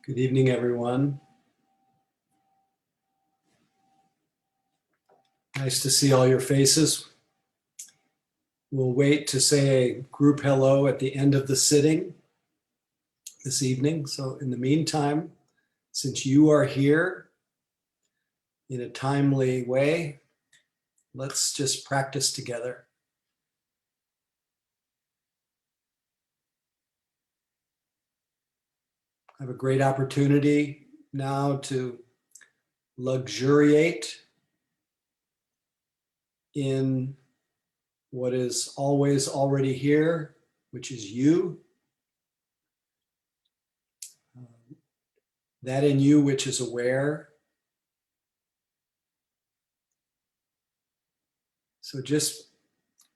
Good evening, everyone. Nice to see all your faces. We'll wait to say a group hello at the end of the sitting this evening. So in the meantime, since you are here in a timely way, let's just practice together. I have a great opportunity now to luxuriate in what is always already here, which is you. That in you which is aware. So just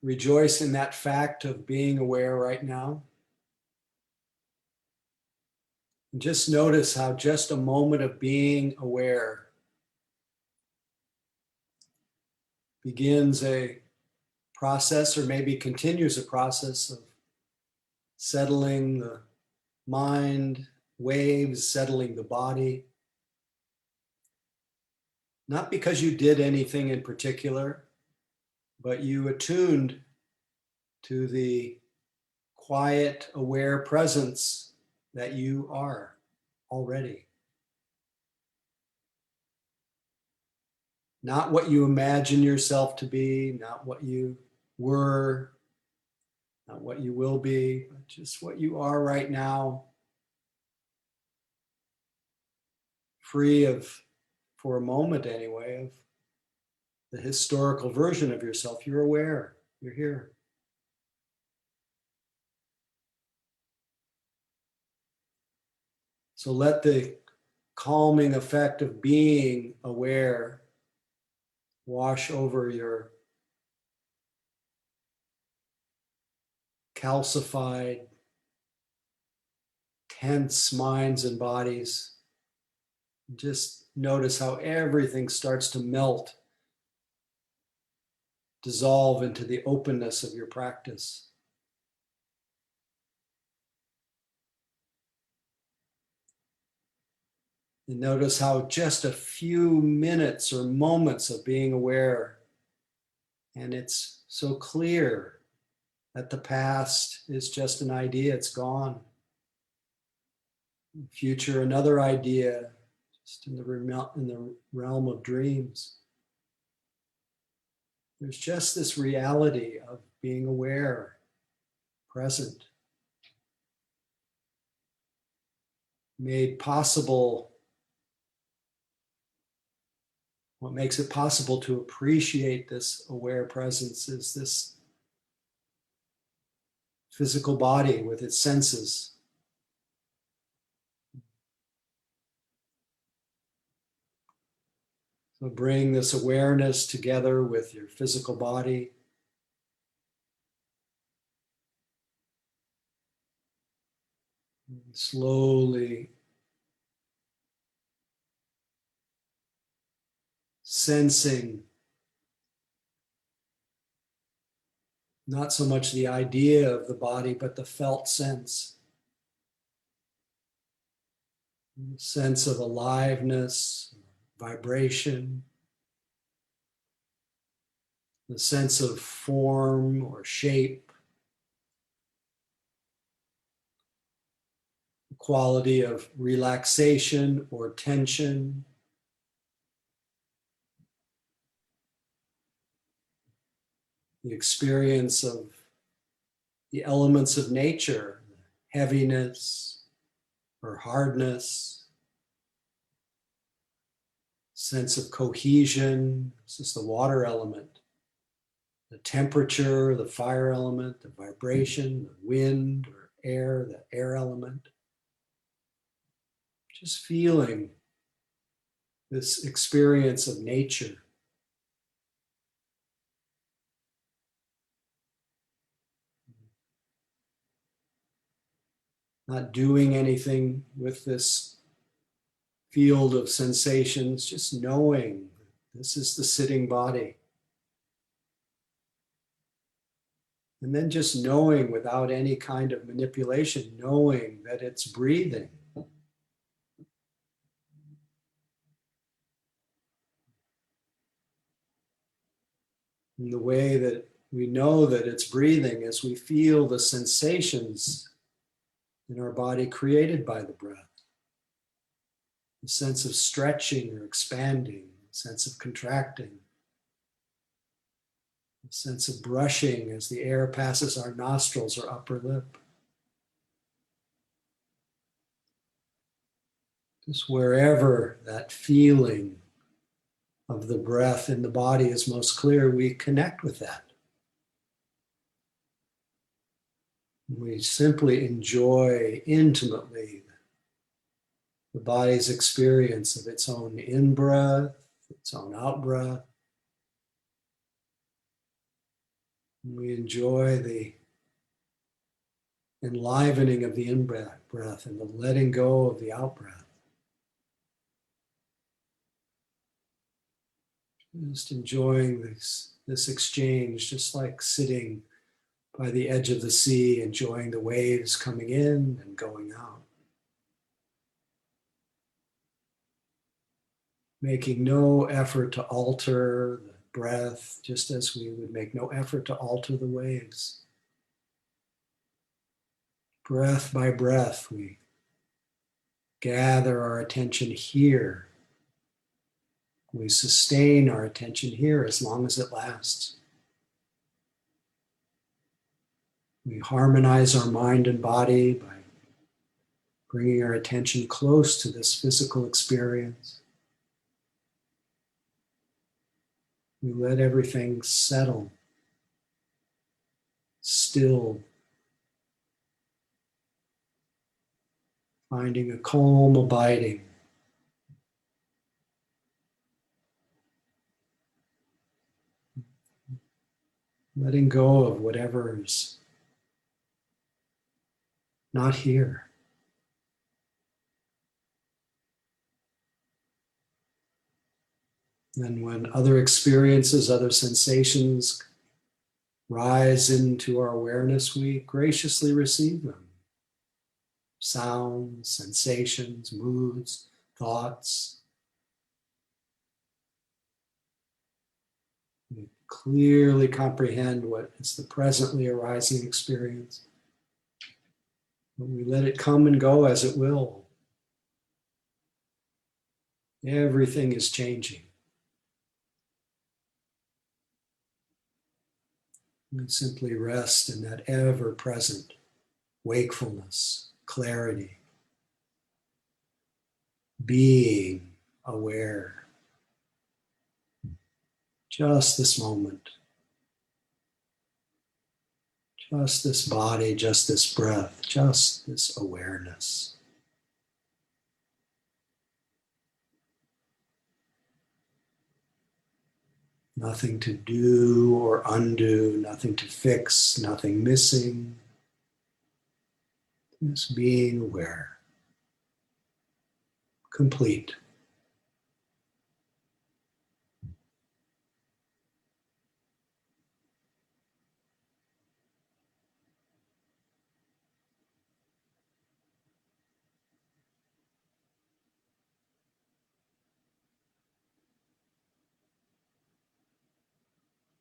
rejoice in that fact of being aware right now. And just notice how just a moment of being aware begins a process, or maybe continues a process of settling the mind, waves, settling the body. Not because you did anything in particular, but you attuned to the quiet, aware presence that you are already. Not what you imagine yourself to be, not what you were, not what you will be, but just what you are right now. Free of, for a moment anyway, of the historical version of yourself. You're aware, you're here. So let the calming effect of being aware wash over your calcified, tense minds and bodies. Just notice how everything starts to melt, dissolve into the openness of your practice. And notice how just a few minutes or moments of being aware, and it's so clear that the past is just an idea, it's gone. Future, another idea, just in the realm of dreams. There's just this reality of being aware, present, made possible. What makes it possible to appreciate this aware presence is this physical body with its senses. So bring this awareness together with your physical body. And slowly sensing not so much the idea of the body, but the felt sense. Sense of aliveness, vibration, the sense of form or shape, the quality of relaxation or tension, the experience of the elements of nature, heaviness or hardness, sense of cohesion. This is the water element. The temperature, the fire element, the vibration, the wind or air, the air element. Just feeling this experience of nature. not doing anything with this field of sensations, just knowing this is the sitting body. And then just knowing without any kind of manipulation, knowing that it's breathing. And the way that we know that it's breathing is we feel the sensations in our body created by the breath. The sense of stretching or expanding, the sense of contracting, the sense of brushing as the air passes our nostrils or upper lip. Just wherever that feeling of the breath in the body is most clear, we connect with that. We simply enjoy intimately the body's experience of its own in-breath, its own out-breath. We enjoy the enlivening of the in-breath and the letting go of the out-breath. Just enjoying this exchange, just like sitting by the edge of the sea, enjoying the waves coming in and going out. Making no effort to alter the breath, just as we would make no effort to alter the waves. Breath by breath, we gather our attention here. We sustain our attention here as long as it lasts. We harmonize our mind and body by bringing our attention close to this physical experience. We let everything settle, still, finding a calm abiding. Letting go of whatever is not here. And when other experiences, other sensations rise into our awareness, we graciously receive them. Sounds, sensations, moods, thoughts. We clearly comprehend what is the presently arising experience. But we let it come and go as it will. Everything is changing. And simply rest in that ever-present wakefulness, clarity, being aware. Just this moment, just this body, just this breath, just this awareness. Nothing to do or undo, nothing to fix, nothing missing. Just being aware, complete.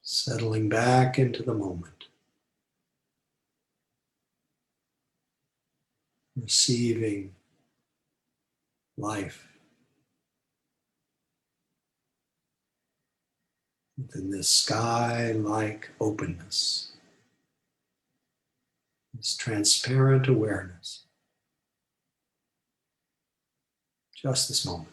Settling back into the moment. Receiving life within this sky-like openness, this transparent awareness. Just this moment.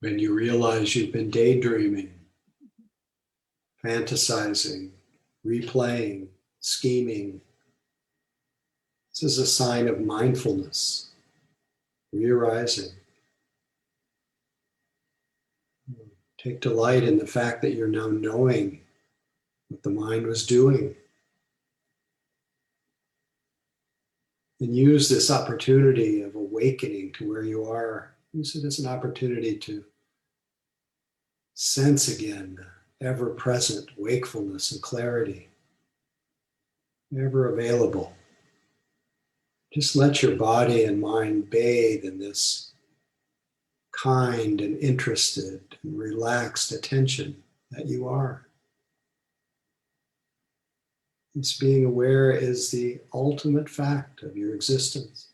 When you realize you've been daydreaming, fantasizing, replaying, scheming, this is a sign of mindfulness, re-arising. Take delight in the fact that you're now knowing what the mind was doing. And use this opportunity of awakening to where you are. Use it as an opportunity to sense again the ever-present wakefulness and clarity, ever available. Just let your body and mind bathe in this kind and interested and relaxed attention that you are. This being aware is the ultimate fact of your existence.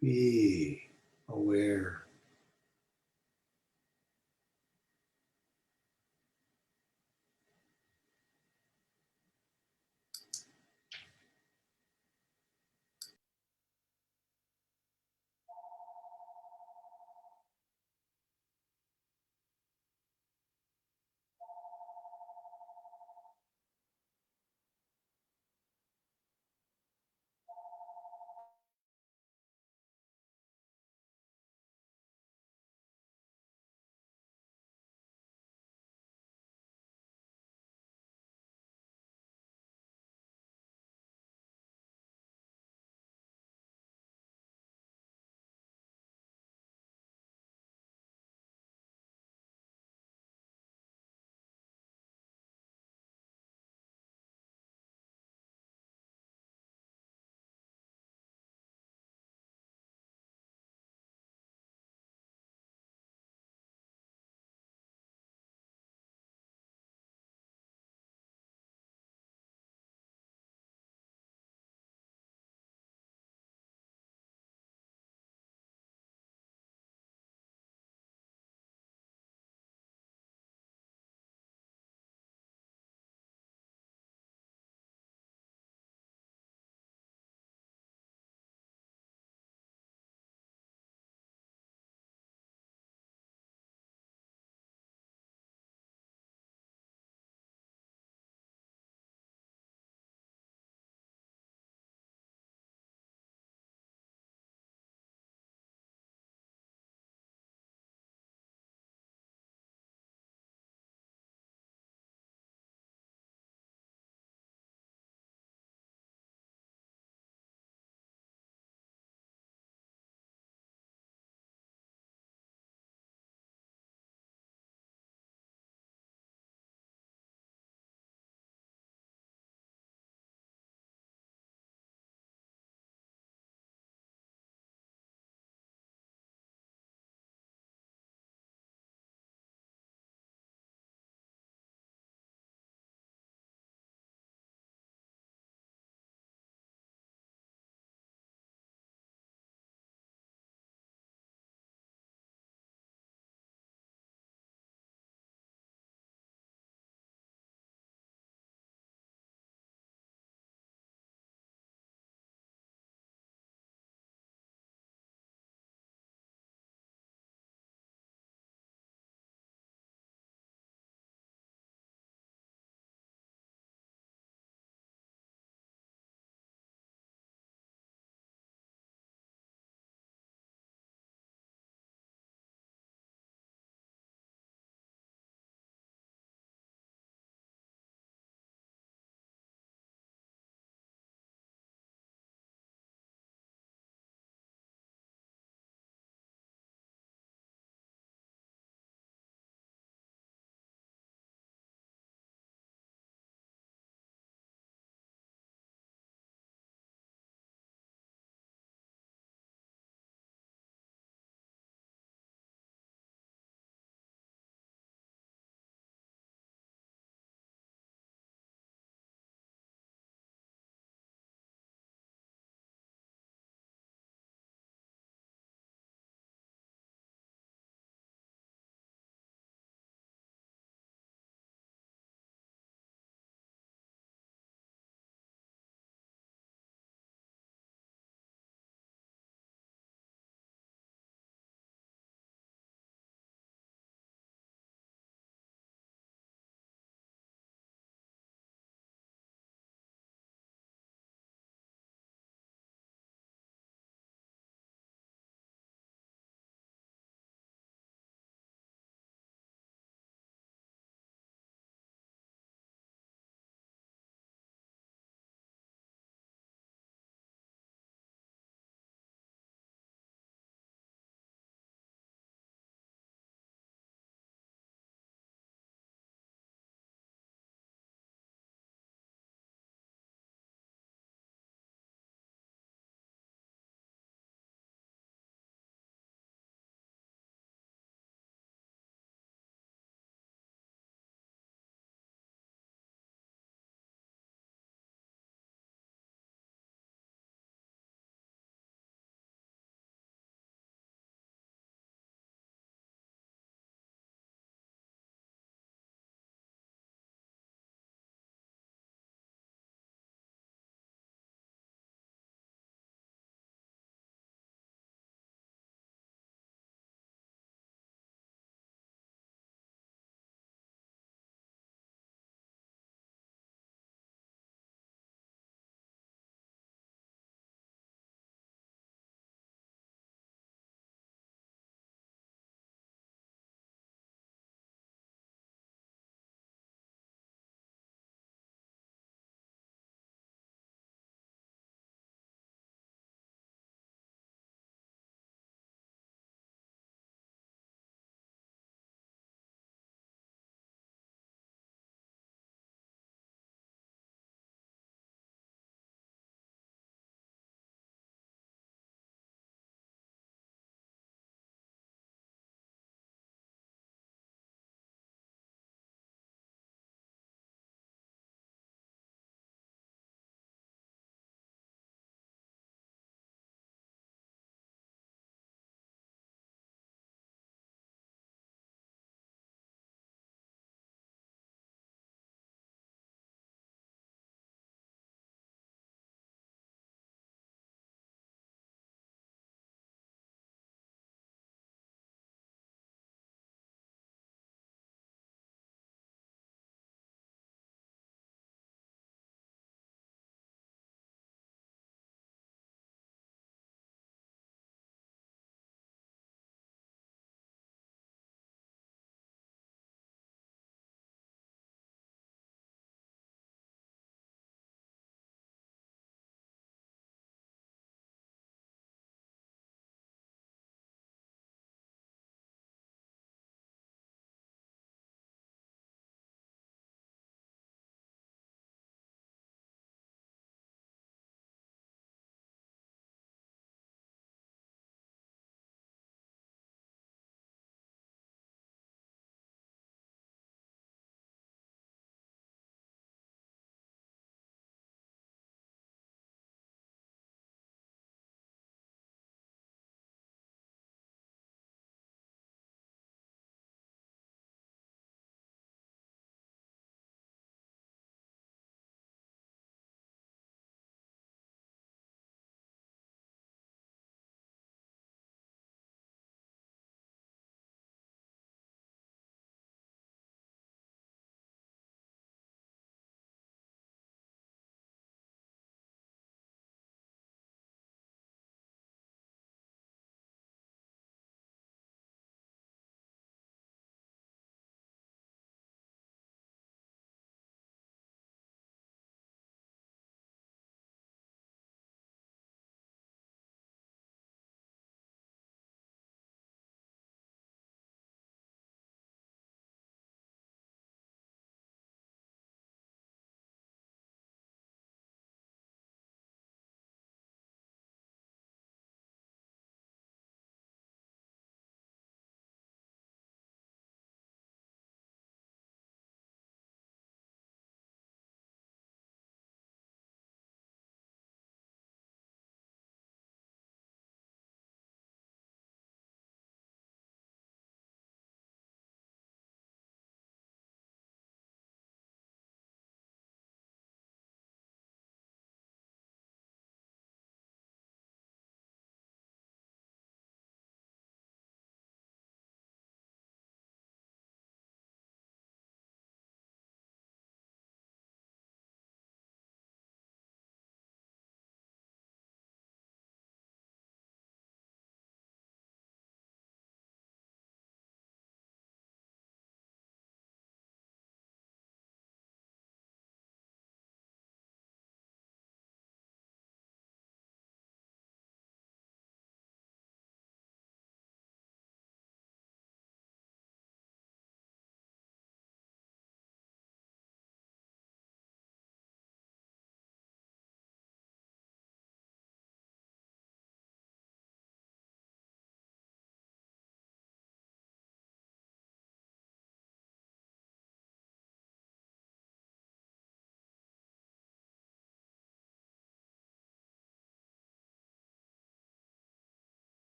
Be aware.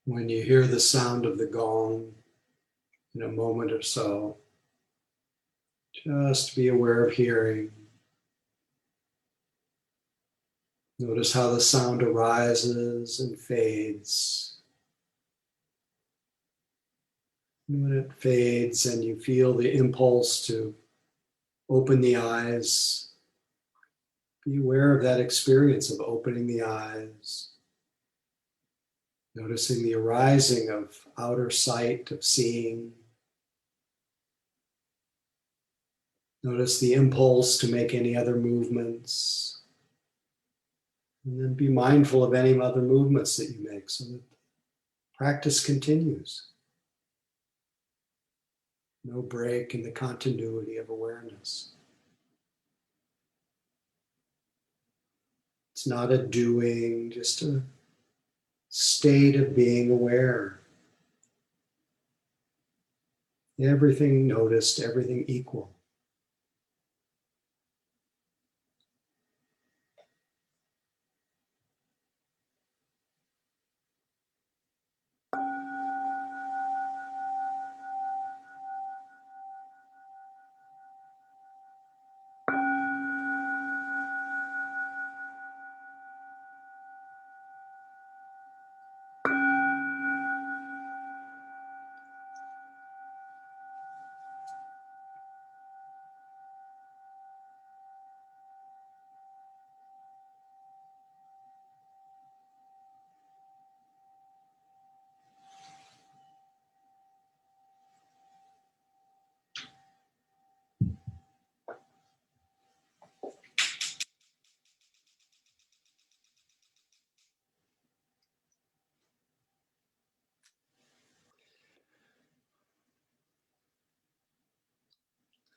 When you hear the sound of the gong in a moment or so, just be aware of hearing. Notice how the sound arises and fades. When it fades and you feel the impulse to open the eyes, be aware of that experience of opening the eyes. Noticing the arising of outer sight, of seeing. Notice the impulse to make any other movements. And then be mindful of any other movements that you make so that practice continues. No break in the continuity of awareness. It's not a doing, just a state of being aware. Everything noticed, everything equal.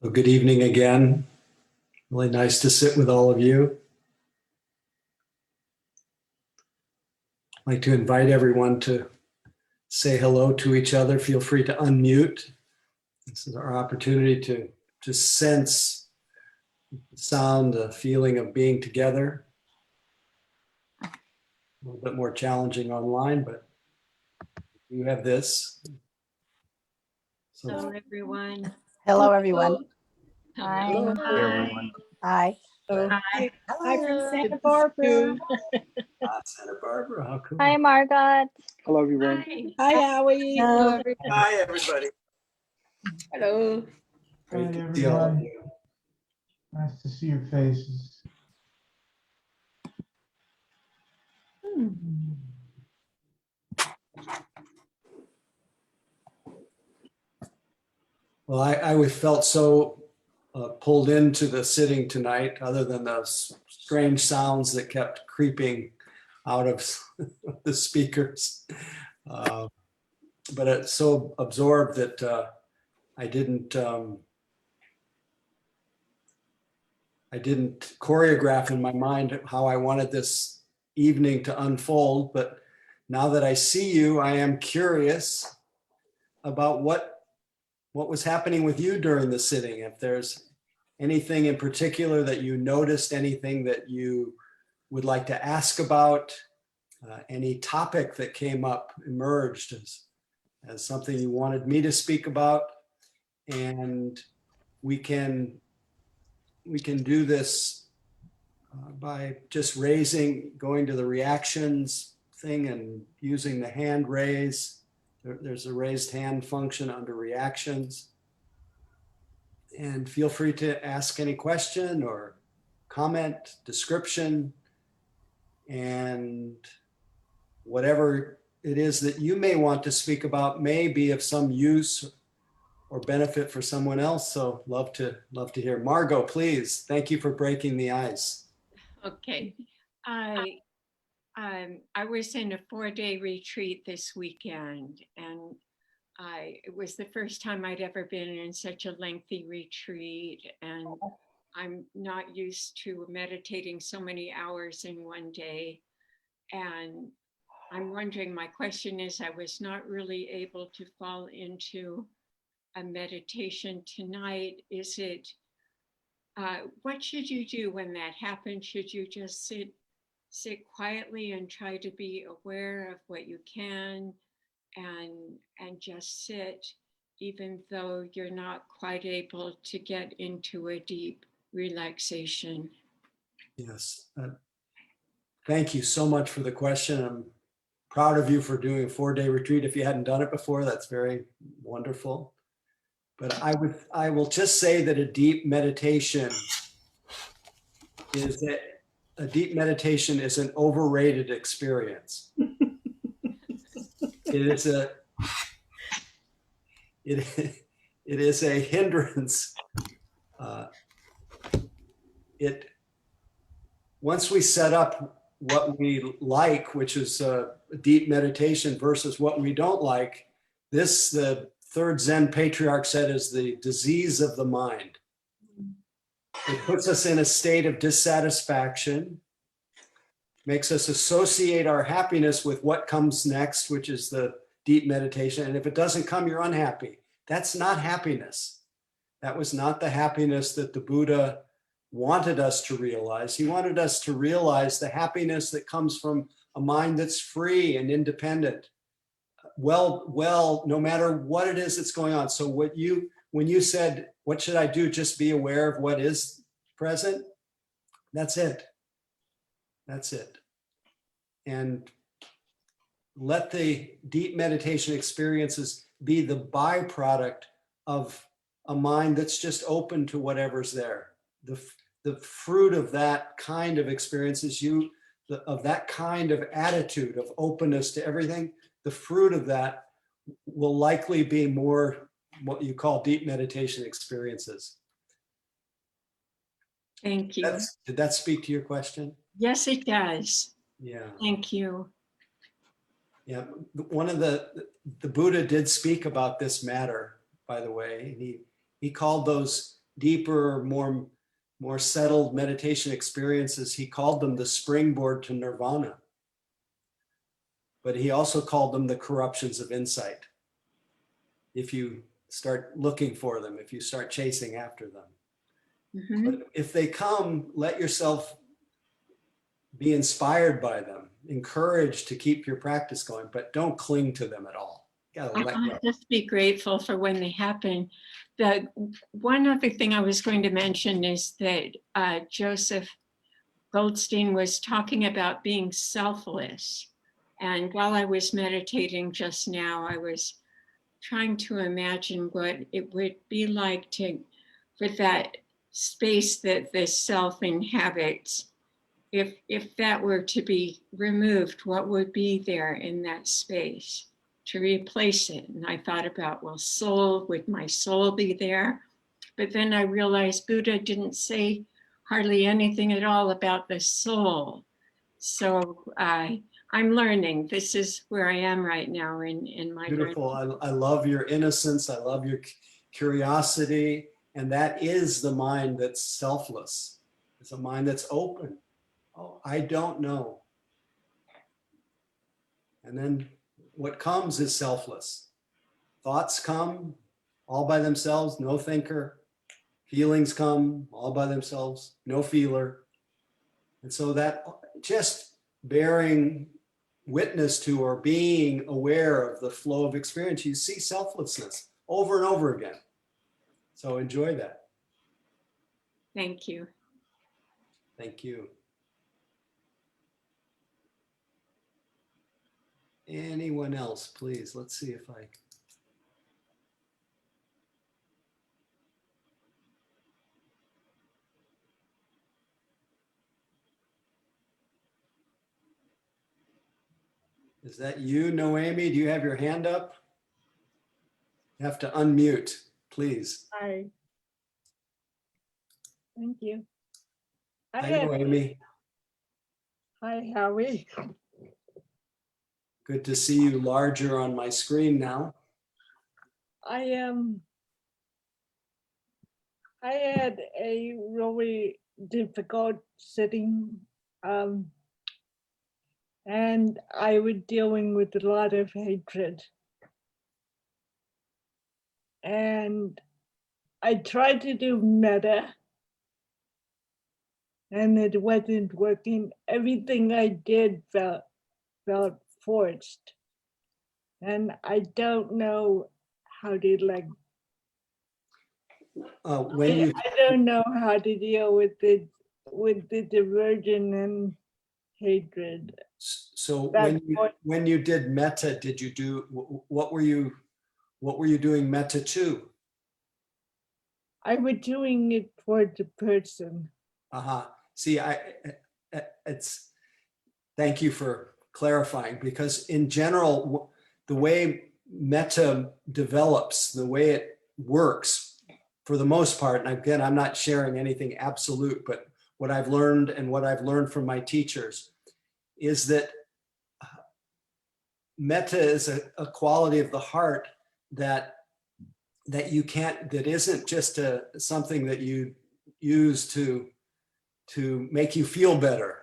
So good evening again. Really nice to sit with all of you. I'd like to invite everyone to say hello to each other. Feel free to unmute. This is our opportunity to just sense the sound, the feeling of being together. A little bit more challenging online, but you have this. So, Hello, everyone. Hello, everyone. Hi. hello. Hey, everyone. Hi. Hi. Hi from Hello. Santa Barbara. Santa Barbara, how cool. Hi, Margot. Hello, everyone. Hi. Hi, Howie. Hello, everyone. Hi, everybody. Hello. Great Hi, to see all of everyone. you. Nice to see your faces. Well, I felt so pulled into the sitting tonight, other than those strange sounds that kept creeping out of the speakers. But it's so absorbed that I didn't choreograph in my mind how I wanted this evening to unfold. But now that I see you, I am curious about what was happening with you during the sitting. If there's anything in particular that you noticed, anything that you would like to ask about, any topic that came up, emerged as something you wanted me to speak about. And we can do this by just going to the reactions thing and using the hand raise. There's a raised hand function under reactions. And feel free to ask any question or comment, description, and whatever it is that you may want to speak about may be of some use or benefit for someone else. So love to hear. Margot, please. Thank you for breaking the ice. Okay. I was in a 4-day retreat this weekend, and it was the first time I'd ever been in such a lengthy retreat, and I'm not used to meditating so many hours in one day. And I'm wondering, my question is, I was not really able to fall into a meditation tonight. Is it, what should you do when that happens? Should you just sit quietly and try to be aware of what you can? and just sit, even though you're not quite able to get into a deep relaxation. Yes. Thank you so much for the question. I'm proud of you for doing a 4-day retreat. If you hadn't done it before, that's very wonderful. But I will just say that a deep meditation is an overrated experience. It is a hindrance. Once we set up what we like, which is a deep meditation, versus what we don't like, this, the third Zen patriarch said, is the disease of the mind. It puts us in a state of dissatisfaction, makes us associate our happiness with what comes next, which is the deep meditation. And if it doesn't come, you're unhappy. That's not happiness. That was not the happiness that the Buddha wanted us to realize. He wanted us to realize the happiness that comes from a mind that's free and independent. Well, no matter what it is that's going on. So when you said, what should I do? Just be aware of what is present. That's it. That's it. And let the deep meditation experiences be the byproduct of a mind that's just open to whatever's there. The fruit of that kind of experience is of that kind of attitude of openness to everything. The fruit of that will likely be more what you call deep meditation experiences. Thank you. Did that speak to your question? Yes, it does. Yeah. Thank you. Yeah. One of the Buddha did speak about this matter, by the way. He called those deeper, more settled meditation experiences, he called them the springboard to nirvana. But he also called them the corruptions of insight. If you start looking for them, if you start chasing after them. Mm-hmm. But if they come, let yourself be inspired by them, encouraged to keep your practice going, but don't cling to them at all. You gotta let go. Just be grateful for when they happen. The one other thing I was going to mention is that Joseph Goldstein was talking about being selfless. And while I was meditating just now, I was trying to imagine what it would be like for that space that the self inhabits. If that were to be removed, what would be there in that space to replace it? And I thought about, well, would my soul be there? But then I realized Buddha didn't say hardly anything at all about the soul. So I'm learning. This is where I am right now in my Beautiful. learning. I love your innocence. I love your curiosity. And that is the mind that's selfless. It's a mind that's open. Oh, I don't know. And then what comes is selfless. Thoughts come all by themselves, no thinker. Feelings come all by themselves, no feeler. And so that just bearing witness to or being aware of the flow of experience, you see selflessness over and over again. So enjoy that. Thank you. Thank you. Anyone else, please? Let's see if I. Is that you, Noemi? Do you have your hand up? You have to unmute, please. Hi. Thank you. Hi, Noemi. Hi, Howie. Good to see you larger on my screen now. I had a really difficult sitting, and I was dealing with a lot of hatred. And I tried to do metta, and it wasn't working. Everything I did felt forced. and I don't know how to like. When you I don't know how to deal with the diversion and hatred. so That's what when you did metta, did you do what were you doing metta to? I was doing it for the person. See, it's thank you for clarifying, because in general, the way metta develops, the way it works, for the most part, and again, I'm not sharing anything absolute, but what I've learned and what I've learned from my teachers is that metta is a quality of the heart that you can't, that isn't just something that you use to make you feel better.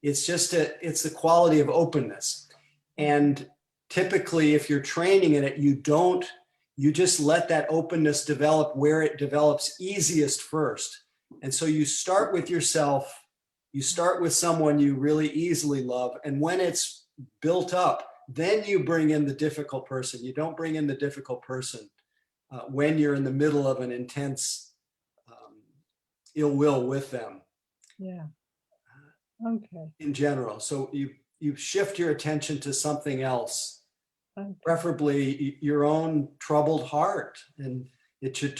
It's just it's the quality of openness. And typically, if you're training in it, you just let that openness develop where it develops easiest first. And so you start with yourself, you start with someone you really easily love. And when it's built up, then you bring in the difficult person. You don't bring in the difficult person when you're in the middle of an intense ill will with them. Yeah. Okay. In general. So you shift your attention to something else, Okay. preferably your own troubled heart. And it should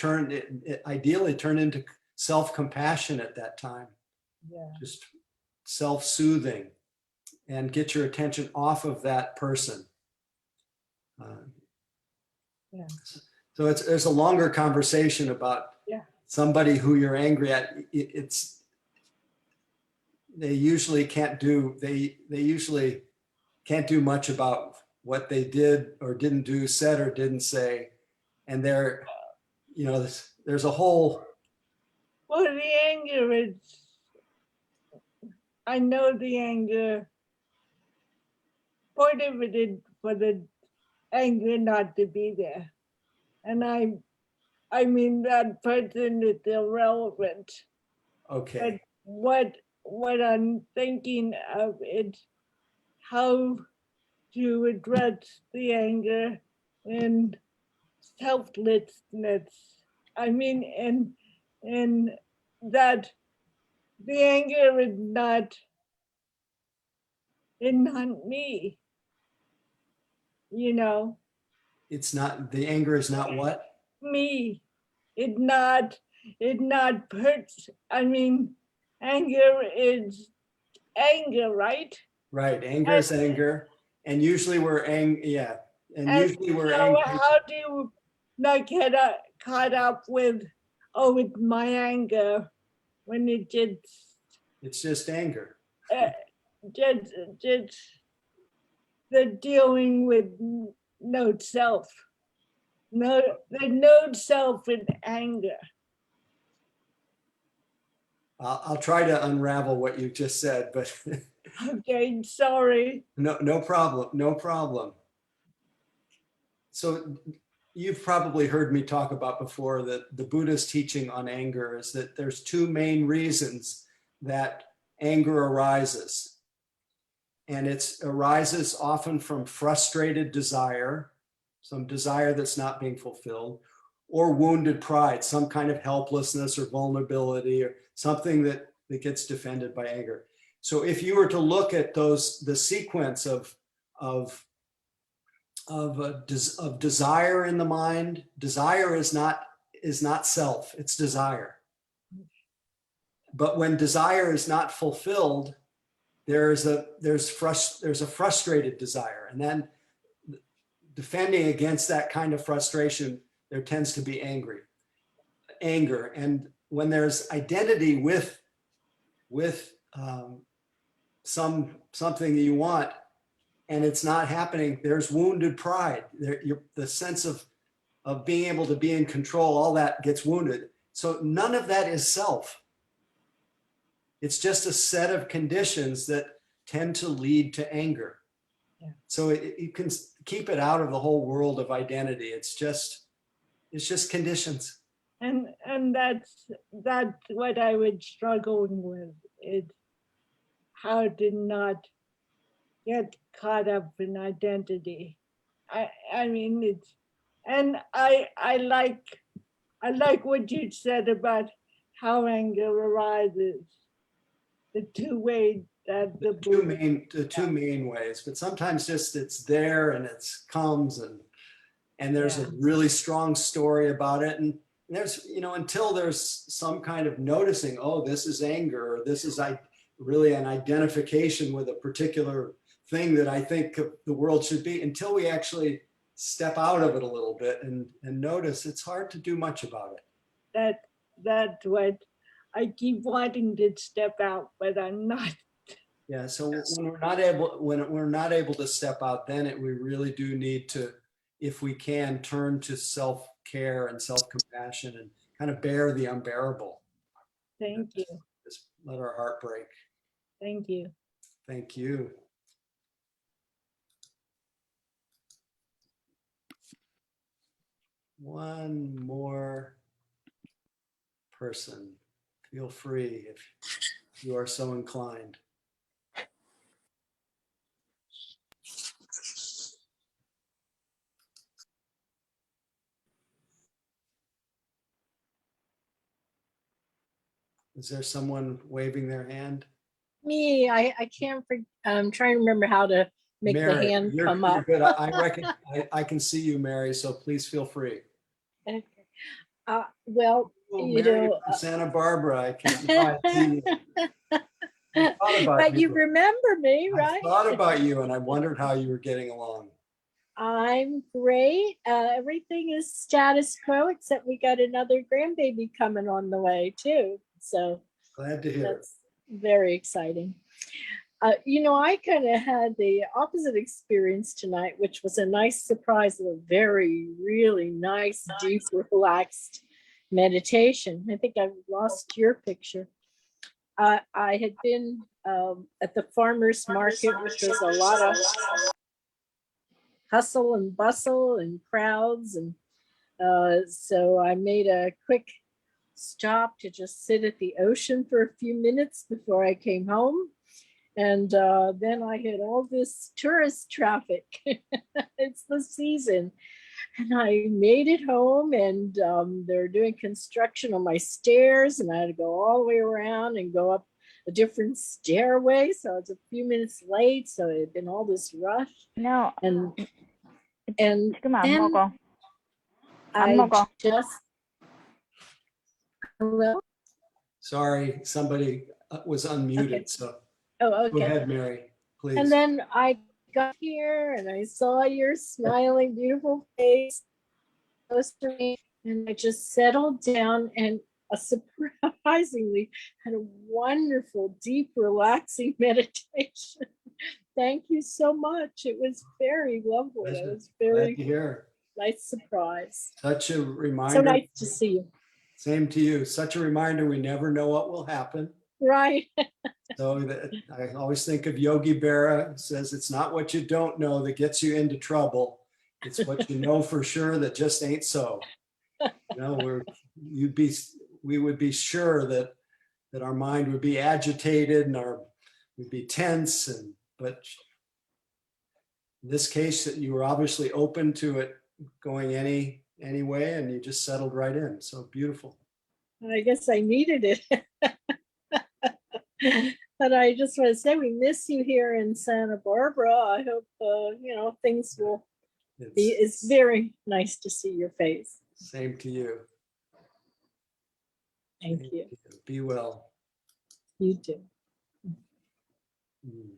ideally turn into self-compassion at that time. Yeah. Just self-soothing, and get your attention off of that person. Yeah. So there's a longer conversation about somebody who you're angry at. They usually can't do much about what they did or didn't do, said or didn't say. And there's a whole. Well, the anger is, I know the anger, part of it is for the anger not to be there. And I mean, that person is irrelevant. Okay. But what I'm thinking of is how to address the anger and selflessness. I mean, and that the anger is not me, you know, It's not, the anger is not what? me. It not hurts. I mean, anger is anger, right? Right. Anger is anger. And usually we're angry. Yeah. And And usually we're so angry. how do you not get caught up with, oh, it's my anger, when It's just anger. uh, just the dealing with no self, the no self in anger. I'll try to unravel what you just said, but Okay, sorry. no problem. No problem. So you've probably heard me talk about before that the Buddha's teaching on anger is that there's two main reasons that anger arises. And it arises often from frustrated desire, some desire that's not being fulfilled, or wounded pride, some kind of helplessness or vulnerability or something that gets defended by anger. So if you were to look at the sequence of desire in the mind, desire is not self, it's desire. But when desire is not fulfilled, there's a frustrated desire, and then defending against that kind of frustration, there tends to be anger. And when there's identity with something that you want, and it's not happening, there's wounded pride. The sense of being able to be in control, all that gets wounded. So none of that is self. It's just a set of conditions that tend to lead to anger. Yeah. So you can keep it out of the whole world of identity. It's just conditions. And that's what I was struggling with, is how to not get caught up in identity. I mean, it's, and I like what you said about how anger arises. The two ways that the Buddha. The two main ways, but sometimes just it's there and it's comes and there's Yeah. a really strong story about it. And there's, until there's some kind of noticing, oh, this is anger, or this is really an identification with a particular thing that I think the world should be, until we actually step out of it a little bit and notice, it's hard to do much about it. That's what I keep wanting to step out, but I'm not. Yeah, so when we're not able to step out, then we really do need to, if we can, turn to self-care and self-compassion and kind of bear the unbearable. Thank you. Just let our heart break. Thank you. Thank you. One more person. Feel free if you are so inclined. Is there someone waving their hand? Me, I can't, I'm trying to remember how to make the Mary, hand you're come up. good. I can see you, Mary, so please feel free. Okay. Well, Oh, you Mary know, from Santa Barbara. I can't I see you. I thought about but you you. remember me, I right? thought about you and I wondered how you were getting along. I'm great. Everything is status quo, except we got another grandbaby coming on the way too. So Glad to hear. that's very exciting. You know, I kind of had the opposite experience tonight, which was a nice surprise of a really nice, deep, relaxed meditation. I think I've lost your picture. I had been at the farmer's market, which was a lot of hustle and bustle and crowds. And so I made a quick stop to just sit at the ocean for a few minutes before I came home. And then I had all this tourist traffic. It's the season. And I made it home, and they're doing construction on my stairs, and I had to go all the way around and go up a different stairway. So I was a few minutes late. So it had been all this rush. No. And 지금 안 then 먹어. 안 I 먹어. just, hello? Sorry, somebody was unmuted. Okay. So Oh, go okay. ahead, Mary, please. And then I got here and I saw your smiling, beautiful face close to me, and I just settled down and surprisingly had a wonderful, deep, relaxing meditation. Thank you so much. It was very lovely. It was Glad very to hear. nice surprise. Such a reminder. So nice to see you. Same to you. Such a reminder. We never know what will happen. Right. So that I always think of Yogi Berra, says it's not what you don't know that gets you into trouble. It's what you know for sure that just ain't so. You know, we would be sure that our mind would be agitated and we'd be tense, but in this case that you were obviously open to it going any way, and you just settled right in. So beautiful. I guess I needed it. But I just want to say we miss you here in Santa Barbara. I hope you know, things will be. It's very nice to see your face. Same to you. Thank you. Be well. You too. Mm.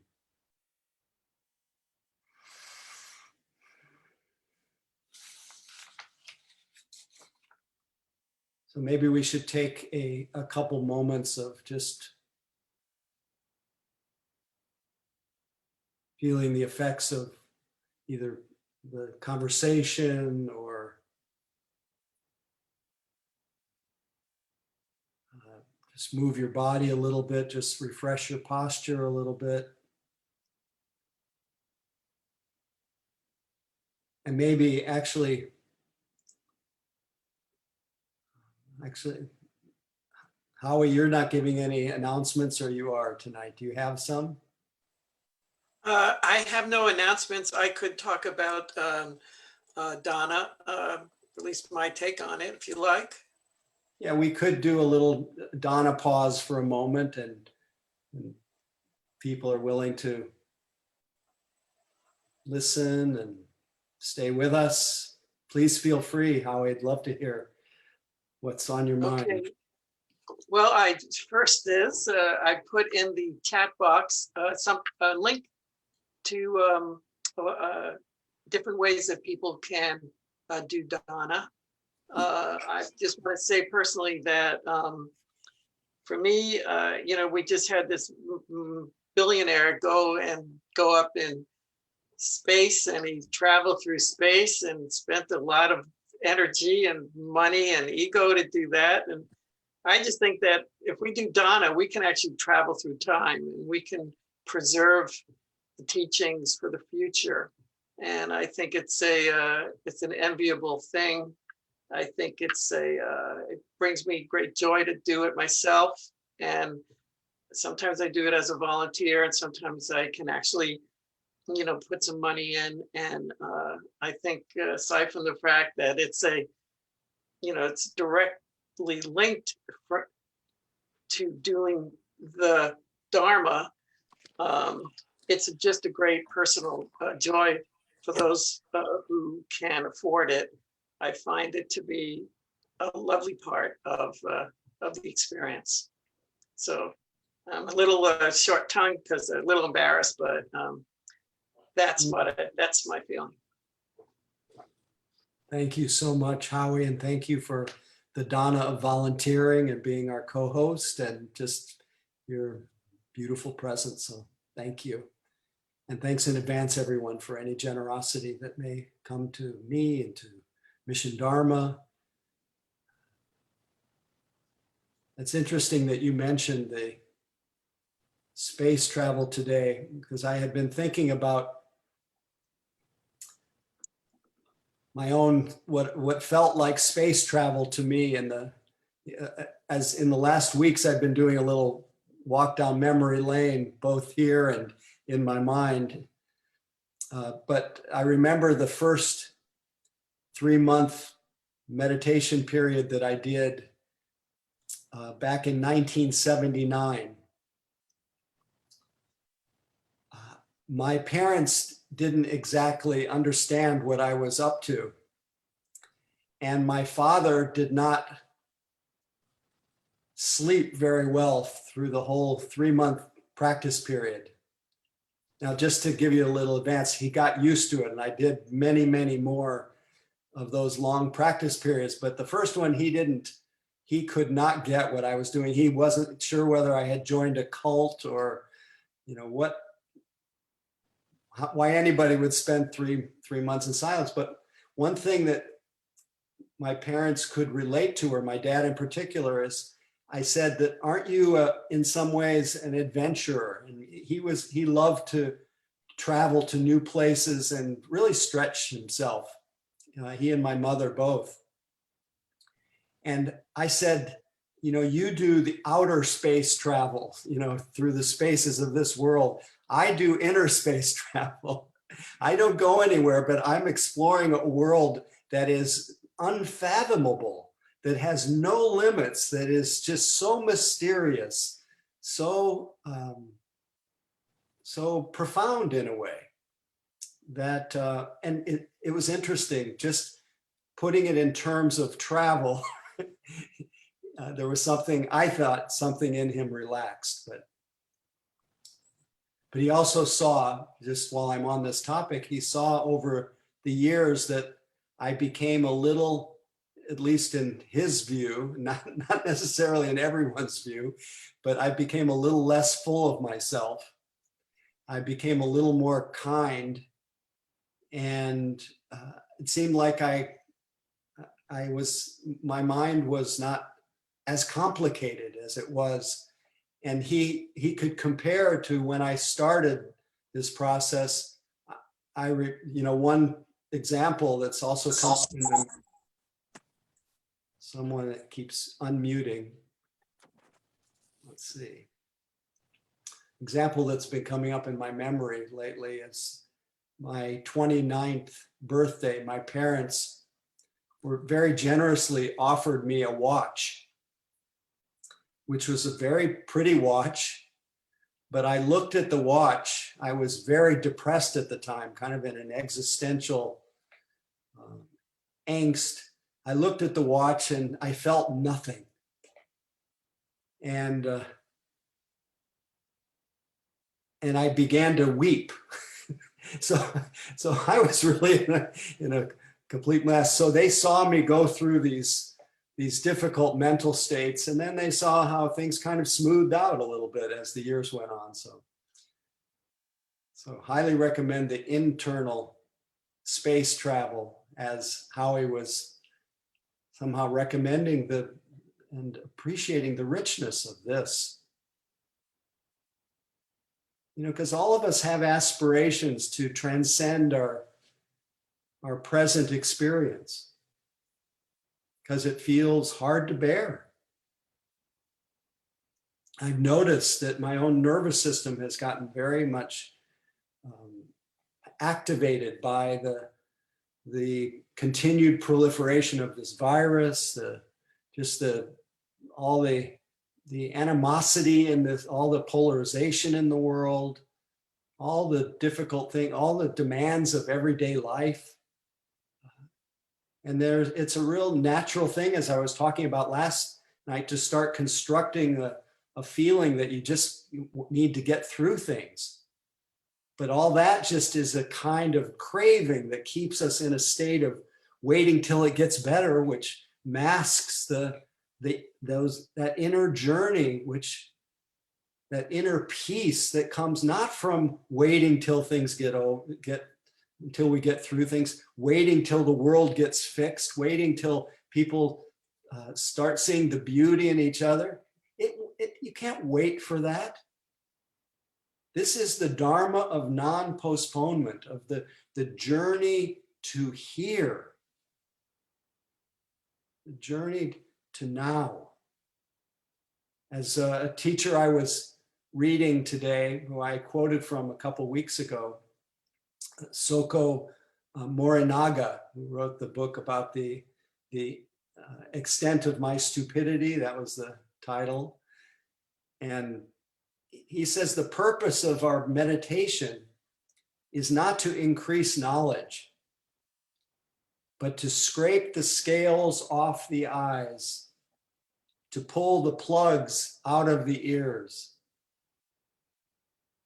So maybe we should take a couple moments of just feeling the effects of either the conversation or just move your body a little bit, just refresh your posture a little bit. And maybe actually, Howie, you're not giving any announcements, or you are tonight? Do you have some? I have no announcements. I could talk about Donna, at least my take on it, if you like. Yeah, we could do a little Donna pause for a moment, and people are willing to listen and stay with us. Please feel free, Howie. I'd love to hear what's on your mind. Okay. Well, first is I put in the chat box some link to different ways that people can do Dana. I just want to say personally that for me, we just had this billionaire go up in space, and he traveled through space and spent a lot of energy and money and ego to do that. And I just think that if we do Dana, we can actually travel through time, and we can preserve the teachings for the future. And I think it's an enviable thing. I think it brings me great joy to do it myself. And sometimes I do it as a volunteer, and sometimes I can actually, put some money in. And I think aside from the fact that it's directly linked to doing the Dharma, it's just a great personal joy for those who can afford it. I find it to be a lovely part of the experience. So I'm a little short-tongued because I'm a little embarrassed, but that's my feeling. Thank you so much, Howie, and thank you for the Donna of volunteering and being our co-host, and just your beautiful presence. So thank you. And thanks in advance, everyone, for any generosity that may come to me and to Mission Dharma. It's interesting that you mentioned the space travel today, because I had been thinking about my own, what felt like space travel to me, as in the last weeks, I've been doing a little walk down memory lane, both here and in my mind. But I remember the first 3-month meditation period that I did back in 1979. My parents didn't exactly understand what I was up to. And my father did not sleep very well through the whole 3-month practice period. Now, just to give you a little advance, he got used to it, and I did many, many more of those long practice periods. But the first one, he could not get what I was doing. He wasn't sure whether I had joined a cult or, why anybody would spend three months in silence. But one thing that my parents could relate to, or my dad in particular, is I said that, aren't you in some ways an adventurer? And he loved to travel to new places and really stretch himself. He and my mother both. And I said, you do the outer space travel, through the spaces of this world. I do inner space travel. I don't go anywhere, but I'm exploring a world that is unfathomable, that has no limits, that is just so mysterious, so profound in a way that, and it was interesting, just putting it in terms of travel. There was something in him relaxed, but he also saw, just while I'm on this topic, he saw over the years that I became a little, at least in his view, not necessarily in everyone's view, but I became a little less full of myself. I became a little more kind, and it seemed like my mind was not as complicated as it was. And he could compare to when I started this process. One example that's also comes from someone that keeps unmuting. Let's see. example that's been coming up in my memory lately is my 29th birthday. My parents were very generously offered me a watch, which was a very pretty watch. But I looked at the watch. I was very depressed at the time, kind of in an existential angst. I looked at the watch and I felt nothing. And I began to weep. so I was really in a complete mess. So they saw me go through these difficult mental states, and then they saw how things kind of smoothed out a little bit as the years went on. So highly recommend the internal space travel, as Howie was somehow recommending and appreciating the richness of this. You know, because all of us have aspirations to transcend our present experience, because it feels hard to bear. I've noticed that my own nervous system has gotten very much activated by the continued proliferation of this virus, all the animosity and all the polarization in the world, all the difficult thing, all the demands of everyday life. And it's a real natural thing, as I was talking about last night, to start constructing a feeling that you just need to get through things. But all that just is a kind of craving that keeps us in a state of waiting till it gets better, which masks that inner journey, that inner peace that comes not from waiting till things until we get through things, waiting till the world gets fixed, waiting till people start seeing the beauty in each other. You can't wait for that. This is the Dharma of non-postponement, of the journey to here, the journey to now. As a teacher I was reading today, who I quoted from a couple weeks ago, Soko Morinaga, who wrote the book about the extent of my stupidity, that was the title. And he says the purpose of our meditation is not to increase knowledge, but to scrape the scales off the eyes, to pull the plugs out of the ears.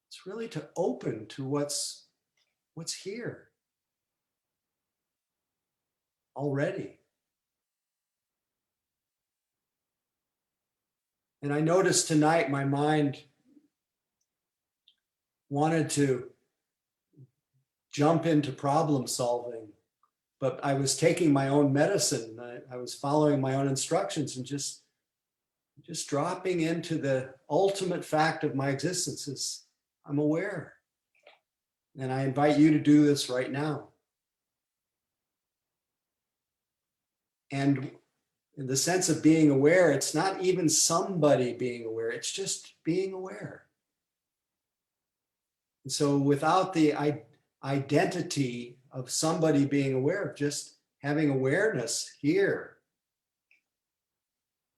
It's really to open to what's here already. And I noticed tonight my mind wanted to jump into problem solving, but I was taking my own medicine. I was following my own instructions and just dropping into the ultimate fact of my existence is I'm aware. And I invite you to do this right now. And in the sense of being aware, it's not even somebody being aware, it's just being aware. And so without the identity of somebody being aware, just having awareness here,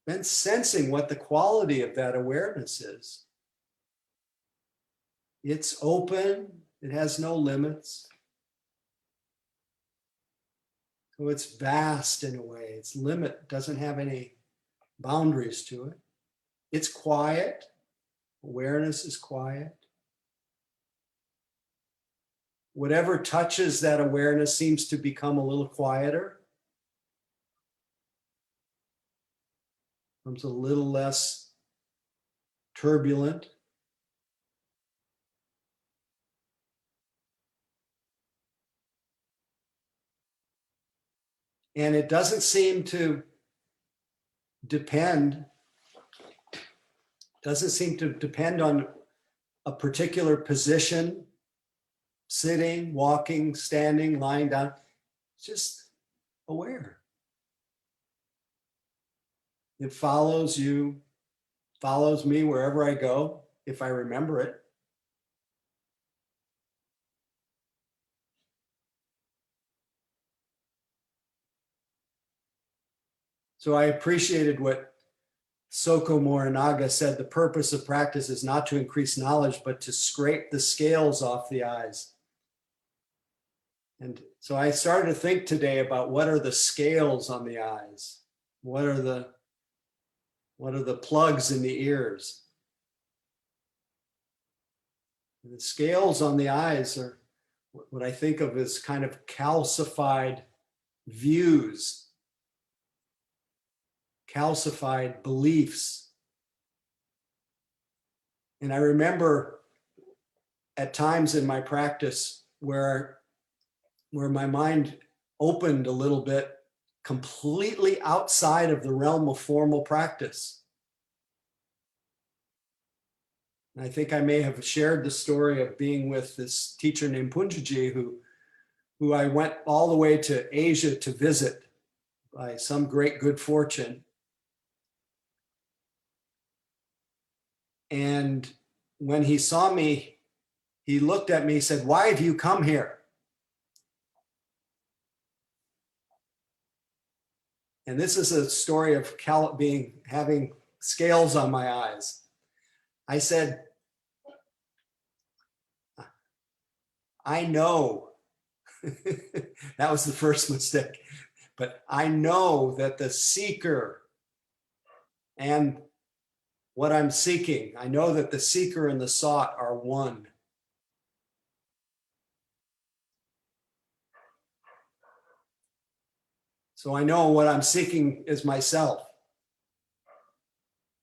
then sensing what the quality of that awareness is. It's open, it has no limits. So it's vast in a way, its limit doesn't have any boundaries to it. It's quiet, awareness is quiet. Whatever touches that awareness seems to become a little quieter, becomes a little less turbulent. And it doesn't seem to depend on a particular position, sitting, walking, standing, lying down. It's just aware. It follows you, follows me wherever I go, if I remember it. So I appreciated what Soko Morinaga said. The purpose of practice is not to increase knowledge, but to scrape the scales off the eyes. And so I started to think today about what are the scales on the eyes? What are the plugs in the ears? And the scales on the eyes are what I think of as kind of calcified views, calcified beliefs. And I remember at times in my practice where my mind opened a little bit, completely outside of the realm of formal practice. And I think I may have shared the story of being with this teacher named Punjaji who I went all the way to Asia to visit by some great good fortune. And when he saw me, he looked at me, he said, "Why have you come here?" And this is a story of having scales on my eyes. I said, "I know." That was the first mistake. But I know that the seeker and what I'm seeking, I know that the seeker and the sought are one. So I know what I'm seeking is myself.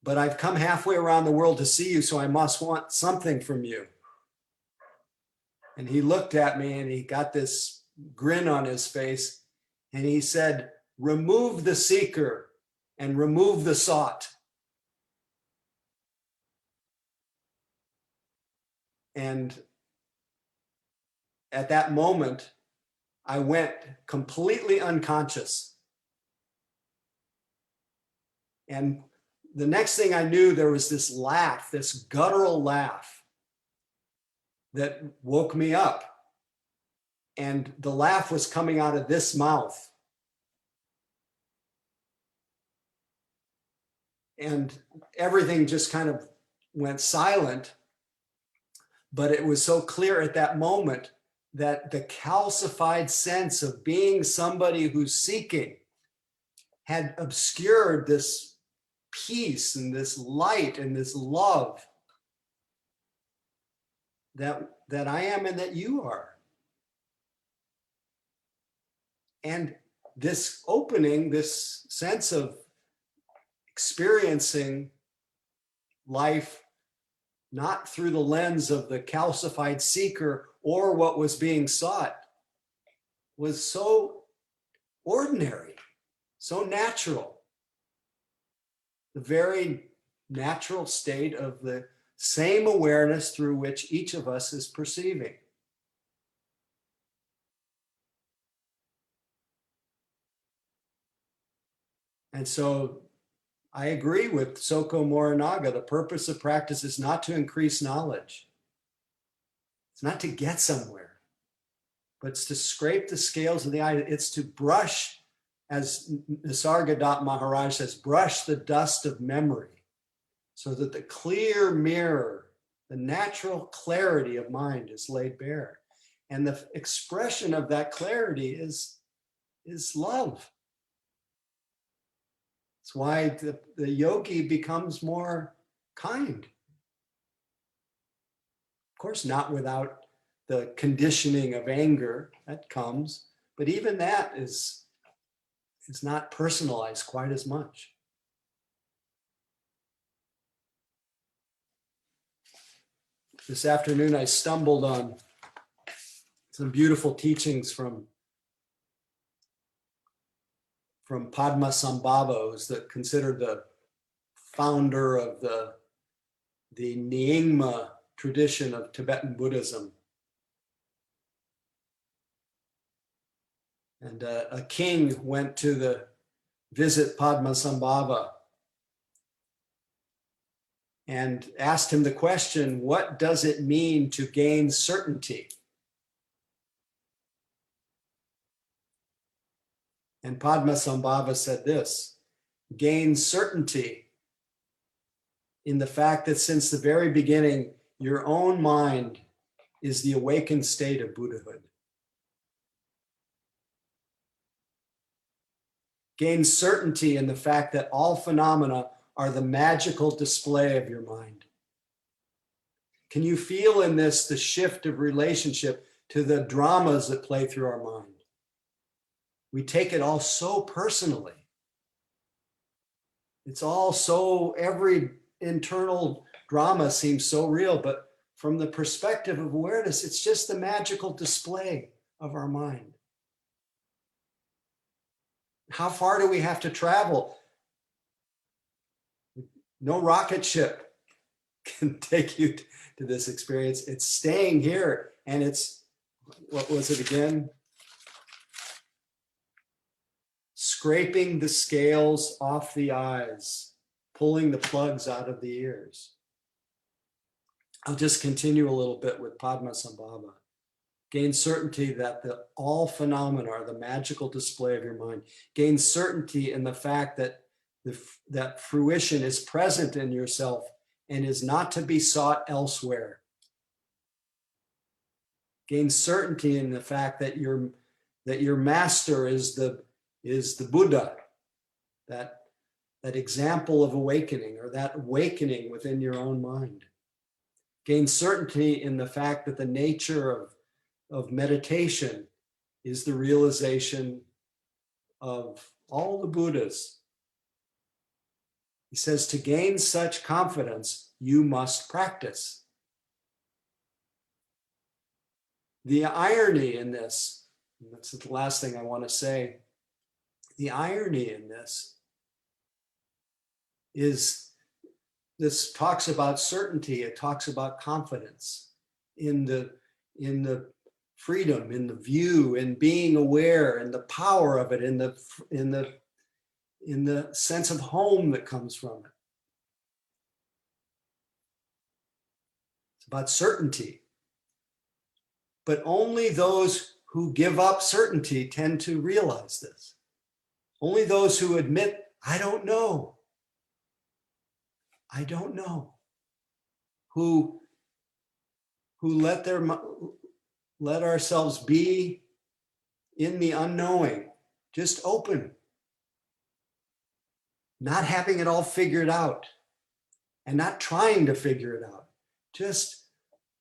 But I've come halfway around the world to see you, so I must want something from you. And he looked at me and he got this grin on his face and he said, "Remove the seeker and remove the sought." And at that moment, I went completely unconscious. And the next thing I knew, there was this laugh, this guttural laugh that woke me up. And the laugh was coming out of this mouth. And everything just kind of went silent. But it was so clear at that moment that the calcified sense of being somebody who's seeking had obscured this peace and this light and this love that I am and that you are. And this opening, this sense of experiencing life not through the lens of the calcified seeker or what was being sought, was so ordinary, so natural. The very natural state of the same awareness through which each of us is perceiving. And so I agree with Soko Morinaga. The purpose of practice is not to increase knowledge. It's not to get somewhere, but it's to scrape the scales of the eye. It's to brush, as Nisargadatta Maharaj says, brush the dust of memory so that the clear mirror, the natural clarity of mind is laid bare. And the expression of that clarity is love. It's why the yogi becomes more kind. Of course, not without the conditioning of anger that comes, but even that is not personalized quite as much. This afternoon, I stumbled on some beautiful teachings from Padmasambhava, who's considered the founder of the Nyingma tradition of Tibetan Buddhism. And a king went to visit Padmasambhava and asked him the question, what does it mean to gain certainty? And Padmasambhava said this, gain certainty in the fact that since the very beginning, your own mind is the awakened state of Buddhahood. Gain certainty in the fact that all phenomena are the magical display of your mind. Can you feel in this the shift of relationship to the dramas that play through our mind? We take it all so personally. It's all so, every internal drama seems so real, but from the perspective of awareness, it's just the magical display of our mind. How far do we have to travel? No rocket ship can take you to this experience. It's staying here, and it's, what was it again? Scraping the scales off the eyes, pulling the plugs out of the ears. I'll just continue a little bit with Padmasambhava. Gain certainty that all phenomena are the magical display of your mind. Gain certainty in the fact that that fruition is present in yourself and is not to be sought elsewhere. Gain certainty in the fact that your master is the Buddha, that example of awakening, or that awakening within your own mind. Gain certainty in the fact that the nature of meditation is the realization of all the Buddhas. He says, to gain such confidence, you must practice. The irony in this, and that's the last thing I want to say, the irony in this is, this talks about certainty, it talks about confidence in the freedom, in the view, in being aware, in the power of it, in the sense of home that comes from it. It's about certainty. But only those who give up certainty tend to realize this. Only those who admit, I don't know. I don't know. Who let ourselves be in the unknowing, just open, not having it all figured out and not trying to figure it out. Just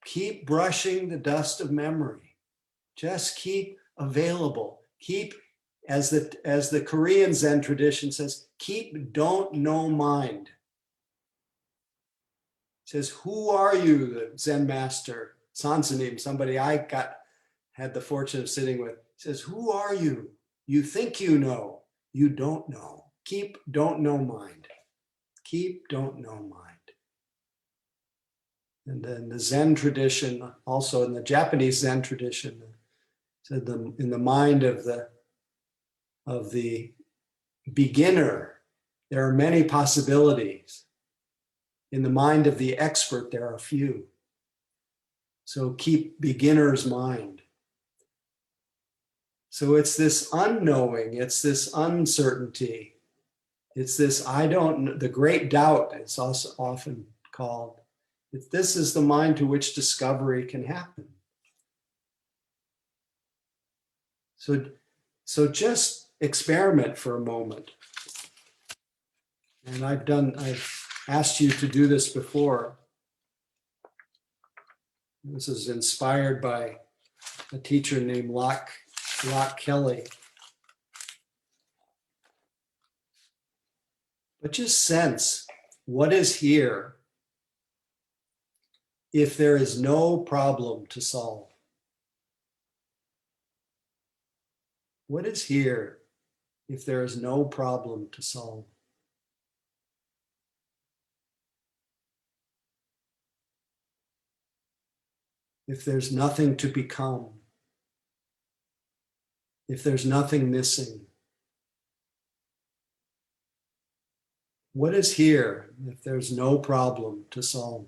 keep brushing the dust of memory. Just keep available. Keep, as the Korean Zen tradition says, keep don't know mind. It says, who are you, the Zen master, Sansanim, somebody I had the fortune of sitting with, says, who are you? You think you know, you don't know. Keep don't know mind. Keep don't know mind. And then the Zen tradition, also in the Japanese Zen tradition, said in the mind of the beginner, there are many possibilities. In the mind of the expert, there are few. So keep beginner's mind. So it's this unknowing, it's this uncertainty, it's this I don't know, the great doubt, it's also often called. This is the mind to which discovery can happen. So just experiment for a moment. And I've asked you to do this before. This is inspired by a teacher named Locke Kelly. But just sense what is here if there is no problem to solve. What is here if there is no problem to solve? If there's nothing to become, if there's nothing missing, what is here if there's no problem to solve?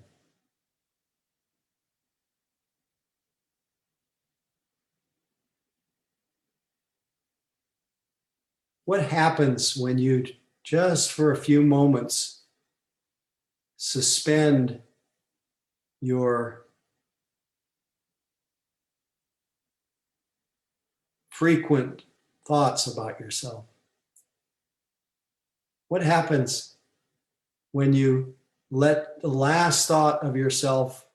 What happens when you just for a few moments, suspend your frequent thoughts about yourself. What happens when you let the last thought of yourself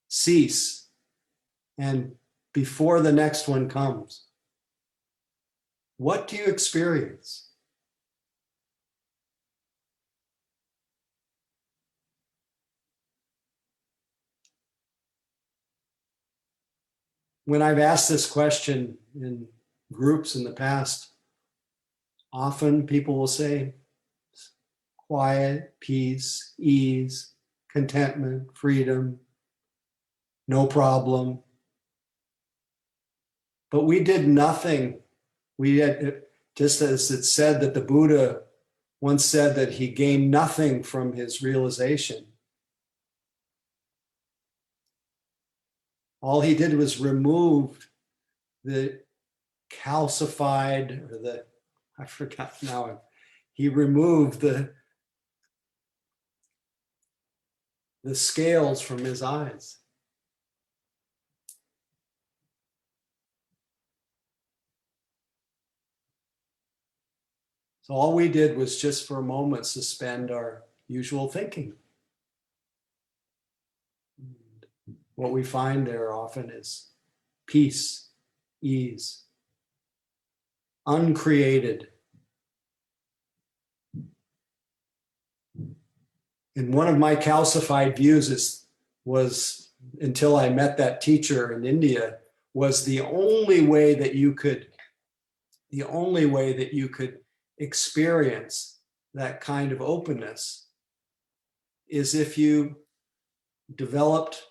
cease and before the next one comes? What do you experience? When I've asked this question in groups in the past, often people will say, quiet, peace, ease, contentment, freedom, no problem. But we did nothing. We had, just as it said that the Buddha once said that he gained nothing from his realization. All he did was remove the calcified, or the, I forgot now, he removed the scales from his eyes. So all we did was just for a moment suspend our usual thinking. What we find there often is peace, ease, uncreated. And one of my calcified views was, until I met that teacher in India, was the only way that you could experience that kind of openness is if you developed,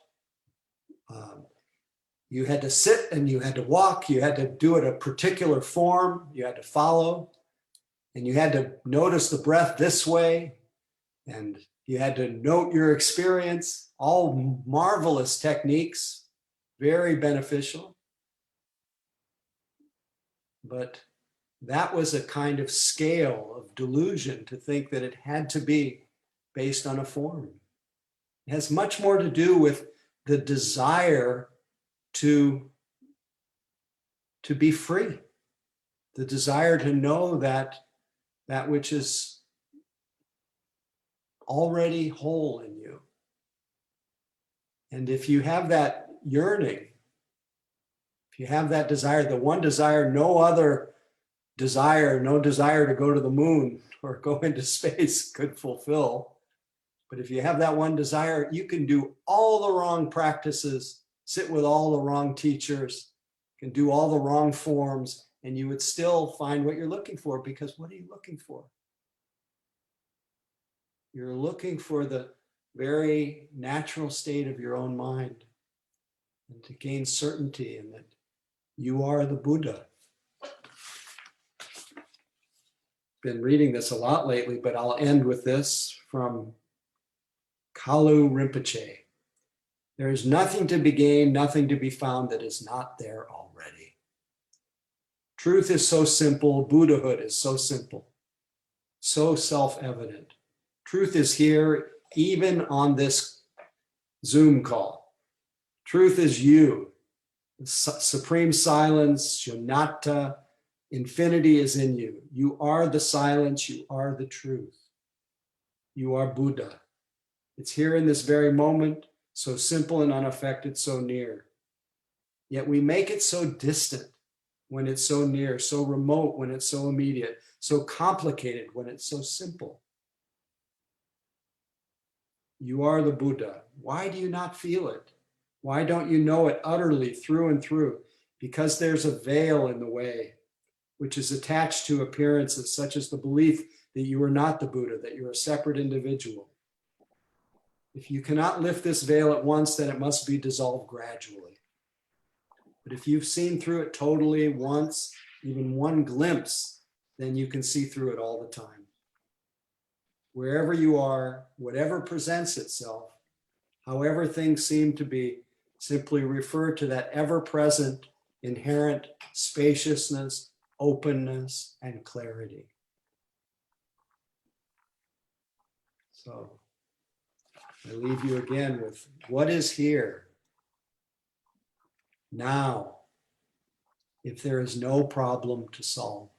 you had to sit and you had to walk, you had to do it a particular form, you had to follow, and you had to notice the breath this way, and you had to note your experience, all marvelous techniques, very beneficial. But that was a kind of scale of delusion to think that it had to be based on a form. It has much more to do with the desire to be free, the desire to know that which is already whole in you. And if you have that yearning, if you have that desire, the one desire no other desire, no desire to go to the moon or go into space could fulfill. But if you have that one desire, you can do all the wrong practices, sit with all the wrong teachers, can do all the wrong forms, and you would still find what you're looking for, because what are you looking for? You're looking for the very natural state of your own mind, and to gain certainty in that you are the Buddha. Been reading this a lot lately, but I'll end with this from Kalu Rinpoche. There is nothing to be gained, nothing to be found that is not there already. Truth is so simple, Buddhahood is so simple, so self-evident. Truth is here even on this Zoom call. Truth is you. Supreme silence, Shunyata, infinity is in you. You are the silence, you are the truth. You are Buddha. It's here in this very moment, so simple and unaffected, so near. Yet we make it so distant when it's so near, so remote when it's so immediate, so complicated when it's so simple. You are the Buddha. Why do you not feel it? Why don't you know it utterly through and through? Because there's a veil in the way, which is attached to appearances, such as the belief that you are not the Buddha, that you're a separate individual. If you cannot lift this veil at once, then it must be dissolved gradually. But if you've seen through it totally once, even one glimpse, then you can see through it all the time. Wherever you are, whatever presents itself, however things seem to be, simply refer to that ever-present, inherent spaciousness, openness, and clarity. So I leave you again with what is here now if there is no problem to solve.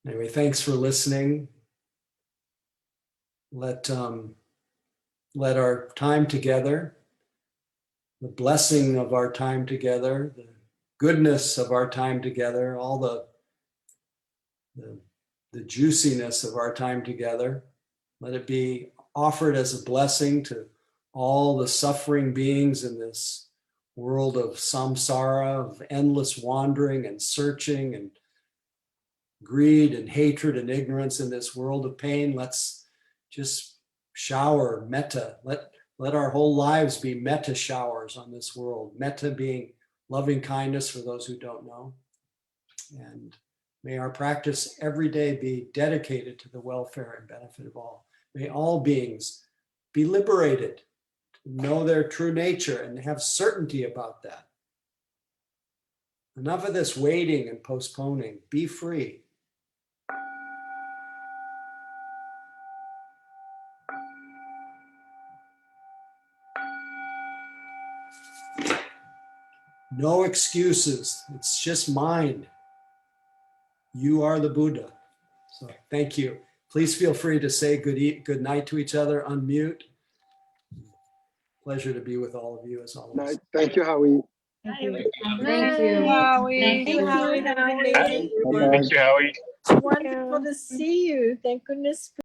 Anyway, thanks for listening. Let our time together, the blessing of our time together, the goodness of our time together, all the juiciness of our time together, let it be offered as a blessing to all the suffering beings in this world of samsara, of endless wandering and searching and greed and hatred and ignorance in this world of pain. Let's just shower metta. Let our whole lives be metta showers on this world. Metta being loving kindness for those who don't know. And may our practice every day be dedicated to the welfare and benefit of all. May all beings be liberated, to know their true nature and have certainty about that. Enough of this waiting and postponing. Be free. No excuses. It's just mind. You are the Buddha. So thank you. Please feel free to say good night to each other, unmute. Pleasure to be with all of you as always. Night. Thank you, Howie. Thank you. Thank you, Howie. Thank you, Howie. Have an amazing Bye-bye. day. Thank you, Howie. It's wonderful to see you. Thank goodness for